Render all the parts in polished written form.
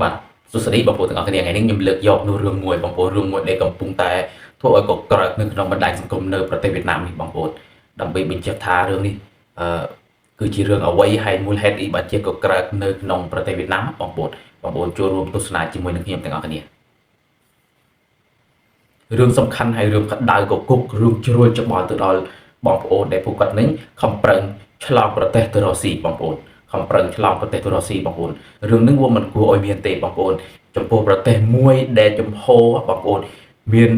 បាទសួស្តីបងប្អូនទាំងអស់គ្នាថ្ងៃនេះខ្ញុំលើកយកនូវរឿងមួយបងប្អូនរឿងមួយដែលកំពុងតែធ្វើឲ្យកក្រើកនៅក្នុងបណ្ដាញសង្គមនៅប្រទេសវៀតណាមនេះបងប្អូនដើម្បីបញ្ជាក់ថារឿងនេះគឺជារឿងអ្វីហើយមូលហេតុអីបានជាកក្រើកនៅក្នុងប្រទេសវៀតណាមបងប្អូនចូលរួមទស្សនាជាមួយនឹងខ្ញុំទាំងអស់គ្នារឿងសំខាន់ហើយរឿងក្តៅកគុករឿងជ្រួលច្បល់ទៅដល់បងប្អូនដែលពួកគាត់នឹងខំប្រឹងឆ្លងប្រទេសទៅរកស៊ីបងប្អូនខំប្រឹងឆ្លងប្រទេសទៅរកស៊ីបងប្អូនរឿងនេះវាមិនគួរឲ្យមានទេបងប្អូនចំពោះប្រទេសមួយដែលចំហបងប្អូនមាន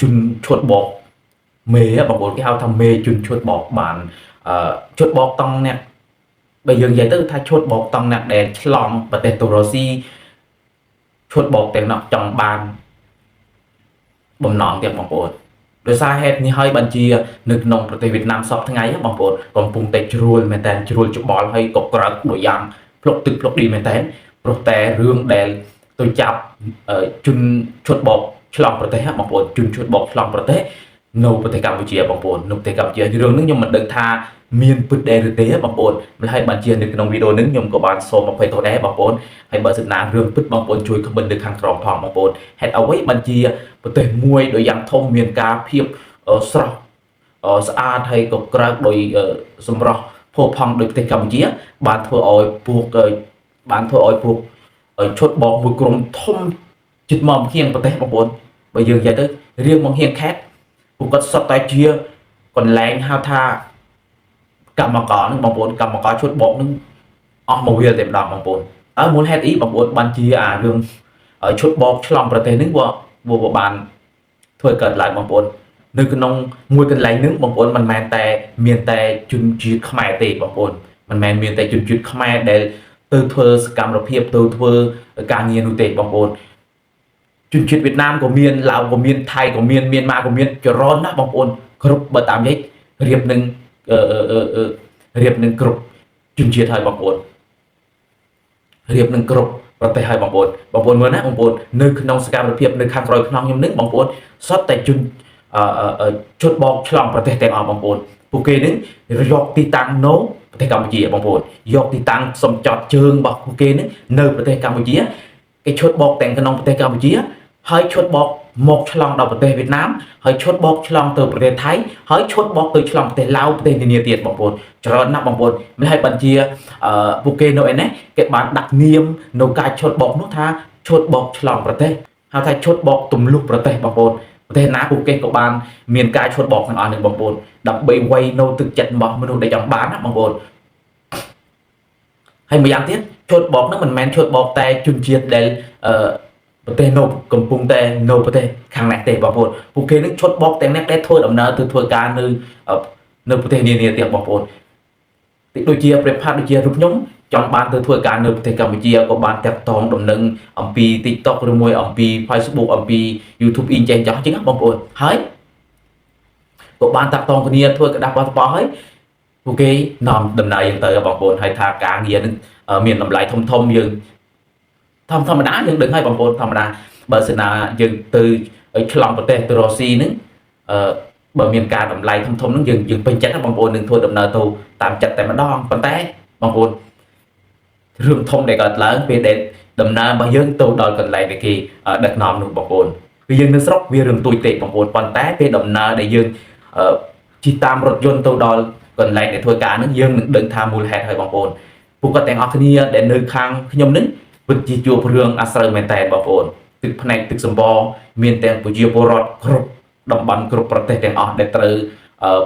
ជនឈុតបកមេបងប្អូនគេហៅថាមេជនឈុតបកបានឈុតបកតង់អ្នកបើយើងនិយាយទៅថាឈុតបកតង់អ្នកដែលឆ្លងប្រទេសទៅរកស៊ីឈុតបកទាំងនោះចង់បានបំណងទៀតបងប្អូនដោយសារហេតុនេះហើយបានជានៅក្នុងប្រទេសវៀតណាមសពថ្ងៃបងប្អូនកំពុងតែជ្រួលមែនតើជ្រួលច្បល់ហើយក៏ក្រើកដូចយ៉ាងភ្លុកទឹកភ្លុកឌីមែនតើព្រោះតែរឿងដែលទៅចាប់ជនឈុតបកឆ្លងប្រទេសបងប្អូនជនឈុតបកឆ្លងប្រទេសនៅប្រទេសកម្ពុជាបងប្អូននៅប្រទេសកម្ពុជារឿងនេះខ្ញុំមិនដឹងថាមានពិតដែរឬទេបងប្អូនមិនហើយបានជានៅក្នុងវីដេអូនេះខ្ញុំក៏បានសូមអភ័យទោសដែរបងប្អូនហើយបើសិនណារឿងពិតបងប្អូនជួយខមមិននៅខាងក្រោមផងបងប្អូនហេតុអ្វីបានជាប្រទេសមួយដោយយ៉ាងធំមានការភាពស្រស់ស្អាតហើយក៏ក្រើកដោយសម្រស់ផូរផង់ដោយប្រទេសកម្ពុជាបានធ្វើឲ្យពួកឈុតបកមួយក្រុមធំជិតមកហៀងប្រទេសបងប្អូនបើយើងនិយាយទៅរៀងមកហៀងខេត្តពួកគាត់សុទ្ធតែជាកន្លែងហៅថាកម្មករនឹងបងប្អូនកម្មករឈុតបកនឹងអស់មកវាតែម្ដងបងប្អូនមូលហេតុអីបងប្អូនបានជារឿងឈុតបកឆ្លងប្រទេសនឹងវាបានធ្វើកើតឡើងបងប្អូននៅក្នុងមួយកន្លែងនឹងបងប្អូនមិនមែនតែមានតែជនជាតិខ្មែរទេបងប្អូនមិនមែនមានតែជនជាតិខ្មែរដែលទៅធ្វើសកម្មភាពទៅធ្វើការងារនោះទេបងប្អូនជនជាតិវៀតណាមក៏មានឡាវក៏មានថៃក៏មានមៀនម៉ាក៏មានច្រើនណាស់បងប្អូនគ្រប់បើតាមនេះរៀបនឹងគ្រប់ជនជាតិហើយបងប្អូនរៀបនឹងគ្រប់ប្រទេសហើយបងប្អូនមើលណាបងប្អូននៅក្នុងសកម្មភាពនៅខាងក្រោយខ្នងខ្ញុំនឹងបងប្អូនសុទ្ធតែជនជុតបកឆ្លងប្រទេសទាំងអស់បងប្អូនពួកគេនឹងយកទីតាំងនៅប្រទេសកម្ពុជាបងប្អូនយកទីតាំងសំចតជើងរបស់ពួកគេនឹងនៅប្រទេសកម្ពុជាគេឈុតបកទាំងក្នុងប្រទេសកម្ពុជាហើយឈុតបកមកឆ្លងដល់ប្រទេសវៀតណាមហើយឈុតបកឆ្លងទៅប្រទេសថៃហើយឈុតបកទៅឆ្លងប្រទេសឡាវប្រទេសនានាទៀតបងប្អូនច្រើនណាស់បងប្អូនមិនហើយបញ្ជាពួកគេនៅឯនេះគេបានដាក់នាមនៅការឈុតបកនោះថាឈុតបកឆ្លងប្រទេសហៅថាឈុតបកទម្លុះប្រទេសបងប្អូនប្រទេសណាពួកគេក៏បានមានការឈុតបកទាំងអស់នឹងបងប្អូនដើម្បីវាយនៅទឹកចិត្តរបស់មនុស្សដែលចង់បានណាបងប្អូនហើយម្យ៉ាងទៀតឈុតបកហ្នឹងមិនមែនឈុតបកតែជនជាតិដែលប្រទេសនៅកំពុងតែនៅប្រទេសខាងនេះទេបងប្អូនពួកគេនឹងឈុតបកទាំងនេះដែលធ្វើដំណើរទៅធ្វើការនៅប្រទេសនានាទៀតបងប្អូនដូចជាប្រិផាត់ដូចជារូបខ្ញុំចង់បានទៅធ្វើការនៅប្រទេសកម្ពុជាក៏បានតាក់ទងដំណឹងអំពី TikTok ឬមួយអំពី Facebook អំពី YouTube អ៊ីចេះចឹងបងប្អូនហើយក៏បានតាក់ទងគ្នាធ្វើกระดาษបោះហើយពួកគេនាំដំណើរយើងទៅបងប្អូនហើយថាការងារនឹងមានតម្លៃធំយើងធម្មតាយើងដឹងហើយបងប្អូនធម្មតាបើសិនណាយើងទៅឆ្លងប្រទេសទៅរ៉ូស៊ីនឹងបើមានការតម្លៃធំនឹងយើងពេញចិត្តណាបងប្អូននឹងធ្វើដំណើរទៅតាមចិត្តតែម្ដងប៉ុន្តែបងប្អូនរឿងធំដែលកើតឡើងពេលដែលដំណើររបស់យើងទៅដល់កន្លែងដែលគេដឹកនាំនោះបងប្អូនគឺយើងនៅស្រុកវារឿងទួយទេបងប្អូនប៉ុន្តែពេលដំណើរដែលយើងជិះតាមរថយន្តទៅដល់កន្លែងដែលធ្វើការនឹងយើងនឹងដឹងថាមូលហេតុហើយបងប្អូនពួកគាត់ទាំងអស់គ្នាដែលនៅខាងខ្ញុំនឹងពិតជាជួបរឿងអាស្រូវមែនតើបងប្អូនទឹកផ្នែកទឹកសម្បរមានទាំងប្រជាពលរដ្ឋគ្រប់តំបន់គ្រប់ប្រទេសទាំងអស់ដែលត្រូវ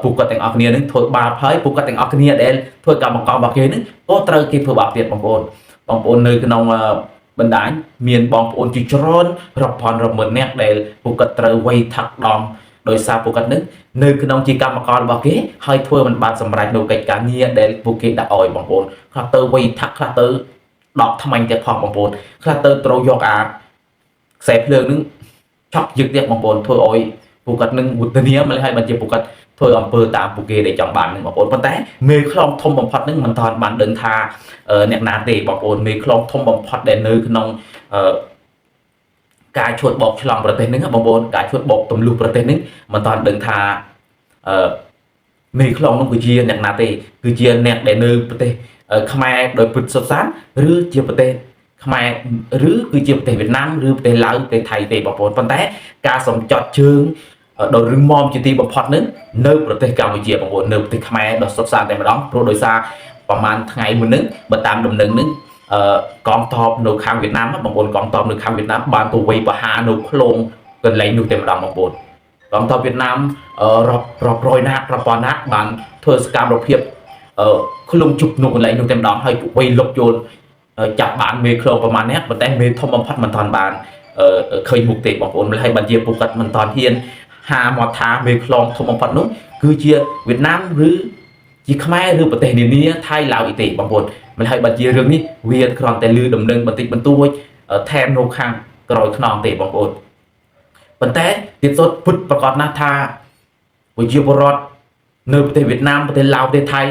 ពួកគាត់ទាំងអស់គ្នានឹងធ្វើបាបហើយពួកគាត់ទាំងអស់គ្នាដែលធ្វើកម្មកររបស់គេនឹងក៏ត្រូវគេធ្វើបាបទៀតបងប្អូននៅក្នុងបណ្ដាញមានបងប្អូនជាច្រើនរាប់ពាន់រាប់ម៉ឺននាក់ដែលពួកគាត់ត្រូវវ័យថាក់ដំដោយសារពួកគាត់នឹងនៅក្នុងជាកម្មកររបស់គេហើយធ្វើមិនបានសម្រេចនៅកិច្ចការងារដែលពួកគេដាក់ឲ្យបងប្អូនខ្លះទៅវ័យថាក់ខ្លះទៅដកថ្មាញ់ទៀតផងបងប្អូនខ្លះទៅត្រូវយកអាខ្សែភ្លើងនឹងឆក់យើងទៀតបងប្អូនធ្វើឲ្យពួកគាត់នឹងវុទ្ធនាមកហើយបញ្ជាពួកគាត់ធ្វើអំពើតាមពួកគេដែលចង់បាននឹងបងប្អូនប៉ុន្តែមេខ្លងធំបំផុតនឹងមិនទាន់បានដឹងថាអ្នកណាទេបងប្អូនមេខ្លងធំបំផុតដែលនៅក្នុងការឈួតបោកឆ្លងប្រទេសនឹងបងប្អូនការឈួតបោកទម្លុះប្រទេសនឹងមិនទាន់ដឹងថាមេខ្លងនោះគឺជាអ្នកណាទេគឺជាអ្នកដែលនៅប្រទេសខ្មែរដោយពិតសុទ្ធសាធឬជាប្រទេស ខ្មែរឬគឺជាប្រទេសវៀតណាមឬប្រទេសឡាវប្រទេសថៃទេបងប្អូនប៉ុន្តែការសំចត់ជើងដោយរឹងមាំជាទីបំផុតនឹងនៅប្រទេសកម្ពុជាបងប្អូននៅប្រទេសខ្មែរដ៏សុខសាន្តតែម្ដងព្រោះដោយសារប្រហែលថ្ងៃមុននឹងបើតាមដំណឹងនឹងកងទ័ពនៅខាងវៀតណាមបងប្អូនកងទ័ពនៅខាងវៀតណាមបានទៅវាយប្រហារនៅខ្លងកន្លែងនោះតែម្ដងបងប្អូនកងទ័ពវៀតណាមរាប់រយណារាប់ពាន់ណាបានធ្វើសកម្មភាពឃ្លុំជុកនៅកន្លែងនោះតែម្ដងហើយវាយលុកចូលចាប់បានមេខ្លងប្រមាណនេះប៉ុន្តែមេធំបំផុតមិនទាន់បានឃើញមុខទេបងប្អូនមិនឲ្យបានជាពួកគាត់មិនទាន់ហ៊ានហាមកថាមេខ្លងធំបំផុតនោះគឺជាវៀតណាមឬជាខ្មែរឬប្រទេសនានាថៃឡាវអីទេបងប្អូនមិនឲ្យបានជារឿងនេះវាគ្រាន់តែលឺដំណឹងបន្តិចបន្តួចថែមនៅខាងក្រោយខ្នងទេបងប្អូនប៉ុន្តែទៀតសុទ្ធពុតប្រកាសណាស់ថាប្រជាពលរដ្ឋនៅប្រទេសវៀតណាមប្រទេសឡាវប្រទេសថៃ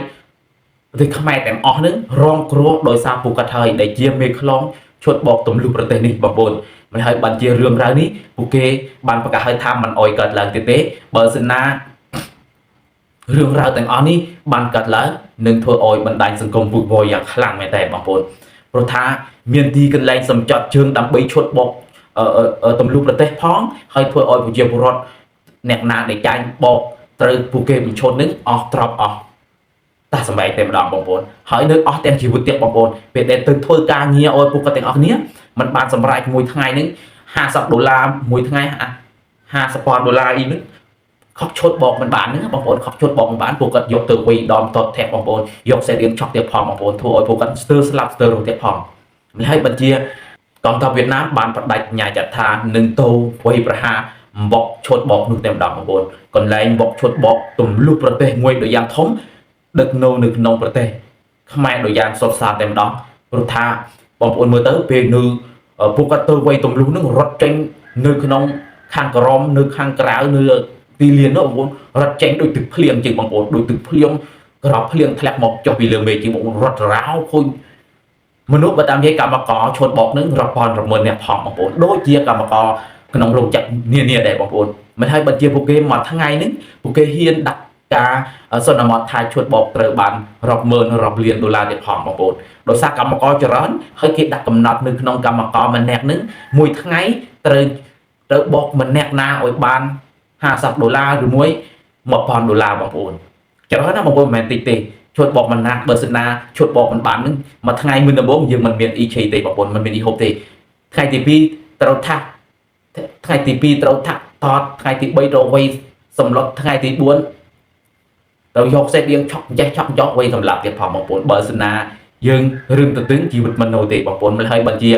ប្រទេសខ្មែរទាំងអស់នឹងរងគ្រោះដោយសារពួកគាត់ហើយដែលជាមេខ្លងឈុតបោកទម្លុះប្រទេសនេះបងប្អូនមិនឲ្យបានជារឿងរ៉ាវនេះពួកគេបានប្រកាសឲ្យថាមិនអោយកើតឡើងទៀតទេបើសិនណារឿងរ៉ាវទាំងអស់នេះបានកើតឡើងនឹងធ្វើឲ្យបណ្ដាញសង្គមពុកវយយ៉ាងខ្លាំងមែនតើបងប្អូនព្រោះថាមានទីកន្លែងសំចត់ជើងដើម្បីឈុតបោកទម្លុះប្រទេសផងហើយធ្វើឲ្យប្រជាពលរដ្ឋអ្នកណាដែលចាញ់បោកត្រូវពួកគេបញ្ឈុតនឹងអស់ទ្រព្យអស់តាសម្បែងតែម្ដងបងប្អូនហើយនៅអស់ទាំងជីវិតទៀតបងប្អូនពេលដែលទៅធ្វើការងារឲ្យពួកគាត់ទាំងអស់គ្នាมันបានសម្រេចមួយថ្ងៃនឹង$50មួយថ្ងៃ$50,000អីនឹងខកឈុតបោកមិនបានហ្នឹងបងប្អូនខកឈុតបោកមិនបានពួកគាត់យកទៅវិញដមតតធាក់បងប្អូនយកសេរៀងឆក់ទៀតផងបងប្អូនធ្វើឲ្យពួកគាត់ស្ទើរស្លាប់ស្ទើររស់ទៀតផងមិនហើយបញ្ជាកងទ័ពវៀតណាមបានបដិញ្ញាចិត្តថានឹងទៅវាយប្រហារបោកឈុតបោកនោះតែម្ដងបងប្អូនកន្លែងបោកឈុតបោកទម្លុះប្រទេសមួយដូចយ៉ាងធំដឹកនៅក្នុងប្រទេសខ្មែរដូចយ៉ាងសុទ្ធសាធតែម្ដងព្រោះថាបងប្អូនមើលទៅពេលនៅពួកគាត់ទៅវាយទម្លុះនឹងរត់ចេញនៅក្នុងខាងក្រមនៅខាងក្រៅនៅទីលាននោះបងប្អូនរត់ចេញដូចទឹកភ្លៀងជាងបងប្អូនដូចទឹកភ្លៀងក្រោបភ្លៀងធ្លាក់មកចុះពីលើមេឃជាងបងប្អូនរត់រោឃើញមនុស្សបើតាមនិយាយកម្មករឈុតបោកនឹងរាប់ពាន់រាប់ម៉ឺនអ្នកផងបងប្អូនដូចជាកម្មករក្នុងរោងចក្រនានាដែរបងប្អូនមិនហើយបើជាពួកគេមួយថ្ងៃនេះពួកគេហ៊ានដាក់ការសន្មតថាឈុតបោកត្រូវបានរាប់ម៉ឺនរាប់លានដុល្លារទៀតផងបងប្អូនដោយសារកម្មករច្រើនហើយគេដាក់កំណត់នៅក្នុងកម្មករម្នាក់នឹងមួយថ្ងៃត្រូវបោកម្នាក់ណាឲ្យបាន$50ឬមួយ$1,000បងប្អូនច្រើនណាស់បងប្អូនមិនមែនតិចទេឈុតបោកមិនណាបើសិនណាឈុតបោកមិនបាននឹងមួយថ្ងៃមួយដំបូងយើងមិនមានអ៊ីឆេទេបងប្អូនមិនមានអ៊ីហូបទេថ្ងៃទី2ត្រូវថាថ្ងៃទី2ត្រូវថាតតថ្ងៃទី3ត្រូវវៃសម្លុតថ្ងៃទី4ត្រូវយកសេតរៀងឆក់ចេះឆក់យកវៃសម្លាប់ទៀតផងបងប្អូនបើសិនណាយើងរឿងទៅទឹងជីវិតមិននៅទេបងប្អូនមិនហើយបើជា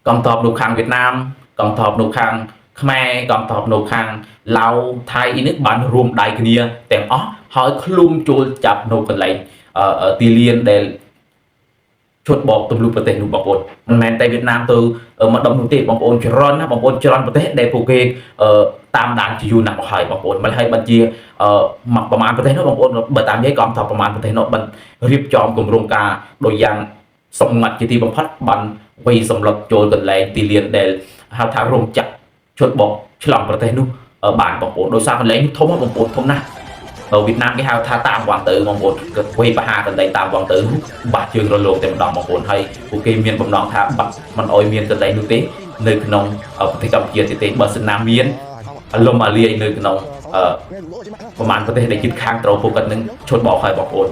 កងទ័ពនៅខាងវៀតណាមកងទ័ពនៅខាងខ្មែរកងទ័ពនៅខាងឡាវថៃនេះបានរួមដៃគ្នាទាំងអស់ហើយឃ្លុំចូលចាប់នៅកន្លែងទីលានដែលឈុតបោកទម្លុះប្រទេសនោះបងប្អូនមិនមែនតែវៀតណាមទៅមកដំនោះទេបងប្អូនច្រើនណាបងប្អូនច្រើនប្រទេសដែលពួកគេតាមដានជាយូរណាស់មកហើយបងប្អូនមិនហើយបានជាប្រមាណប្រទេសនោះបងប្អូនបើតាមនិយាយកងទ័ពប្រមាណប្រទេសនោះបានរៀបចំគម្រោងការដោយយ៉ាងសម្ងាត់ជាទីបំផុតបានវាយសម្លុតចូលកន្លែងទីលានដែលហៅថារោងចក្រឈុតបោកឆ្លងប្រទេសនោះបានបងប្អូនដោយសារកន្លែងធំបងប្អូនធំណាស់វៀតណាមគេហៅថាតាមវ៉ាងទៅបងប្អូនគឺវាយបហាកន្លែងតាមវ៉ាងទៅបាក់ជើងរលោងតែម្ដងបងប្អូនហើយពួកគេមានបំណងថាបាក់មិនអោយមានកន្លែងនោះទេនៅក្នុងប្រទេសកម្ពុជាទេបើសិនណាមានលំអាលាយនៅក្នុងប្រមាណប្រទេសដែលជិតខាងត្រូវពួកគាត់នឹងឈុតបោកហើយបងប្អូន